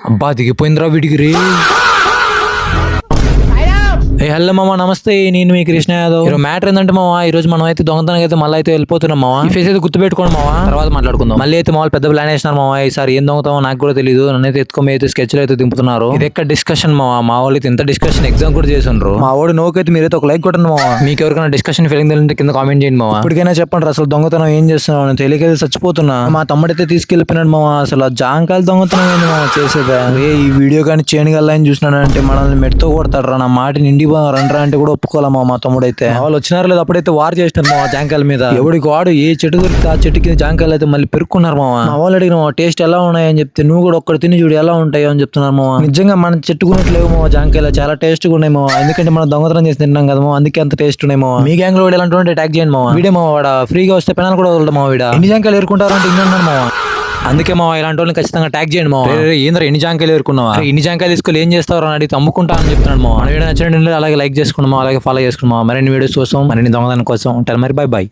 అబ్బా దిగిపోయిందిరా వీడికి రే. హలో మామ, నమస్తే. నేను మీ కృష్ణ యాదవ్. ఈరోజు మ్యాటర్ ఏంటంటే మామ, ఈ రోజు మనం అయితే దొంగతనానికి అయితే మళ్ళీ అయితే వెళ్ళిపోతున్నాం మామ. ఈ ఫేస్ అయితే గుర్తుపెట్టుకోండి మామ, తర్వాత మాట్లాడుకుందాం. మళ్ళీ అయితే మామూలు పెద్ద ప్లాన్ వేసినారు మామ. ఈసారి ఏం దొంగతామో నాకు కూడా తెలియదు. నన్నైతే ఎత్తుకొని అయితే స్కెచ్లు అయితే దింపుతున్నారు. ఇది ఎక్కడ డిస్కషన్ మామ, మా వాళ్ళు అయితే ఇంత డిస్కషన్ ఎగ్జామ్ కూడా చేసిండ్రు. మా వాడు నోకైతే మీరైతే ఒక లైక్ కొట్టండి మామ. మీకు ఎవరికైనా డిస్కషన్ ఫీలింగ్ తెలియంటే కింద కామెంట్ చేయండి మామ. ఇప్పటికైనా చెప్పండి అసలు దొంగతనం ఏం చేస్తున్నావు అని తెలియకైతే చచ్చిపోతున్నా. మా తమ్ముడైతే తీసుకెళ్ళిపోయినాడు మామ. అసలు ఆ జాంకాయలు దొంగతనం ఏంది మామ చేసేదా. ఈ వీడియో కానీ చేయగలని చూసినాడంటే మనల్ని మెట్టుతో కొడతాడు రా. నా మాట నిండి రండ్రా అంటే కూడా ఒప్పుకోవాలమ్మా. మా తమ్ముడైతే వాళ్ళు వచ్చినారు లేదు, అప్పుడైతే వార్ చేసినారు మా జాంకాయల మీద. ఎవడికి వాడు ఏ చెట్టు దొరికితే ఆ చెట్టు కింద జాంకాయలు అయితే మళ్ళీ పెరుక్కున్నారు మామ. మా వాళ్ళు అడిగిన టేస్ట్ ఎలా ఉన్నాయని చెప్తే నువ్వు కూడా ఒక్కటి తిని చూడు ఎలా ఉంటాయో అని చెప్తున్నారు మామ. నిజంగా మనం చెట్టుకున్నట్లేవు మా జాంకాయలు చాలా టేస్ట్ గా ఉన్నాయి మామ. ఎందుకంటే మనం దొంగతనం చేసి తింటాం కదా మామ, అందుకే అంత టేస్ట్ ఉన్నాయి మామ. మీ గ్యాంగ్ లో కూడా ఎలాంటి ఉంటే ట్యాగ్ చేయండి మామ. వీడే మామ వాడ ఫ్రీగా వస్తే పెనాలు కూడా వదలడం మామ. వీడ ఎన్ని జాంకాయలు ఎరుకుంటారంటే ఇన్ని అన్నారు మామ. అందుకే మా ఇలాంటి వాళ్ళని ఖచ్చితంగా ట్యాగ్ చేయండి మా. ఏంద్ర ఎన్ని జాంకాయలు ఎరుకున్నావా, ఇన్ని జాంకాయలు తీసుకొని ఏం చేస్తావు అని అడిగితే అమ్ముకుంటా అని చెప్తున్నాడు మా. వీడియో నచ్చినట్టు అలాగే లైక్ చేసుకున్నాం, అలాగే ఫాలో చేసుకున్నాం. మరిన్ని వీడియోస్ కోసం, మరిన్ని దొంగతనం కోసం ఉంటారు. మరి బై బై.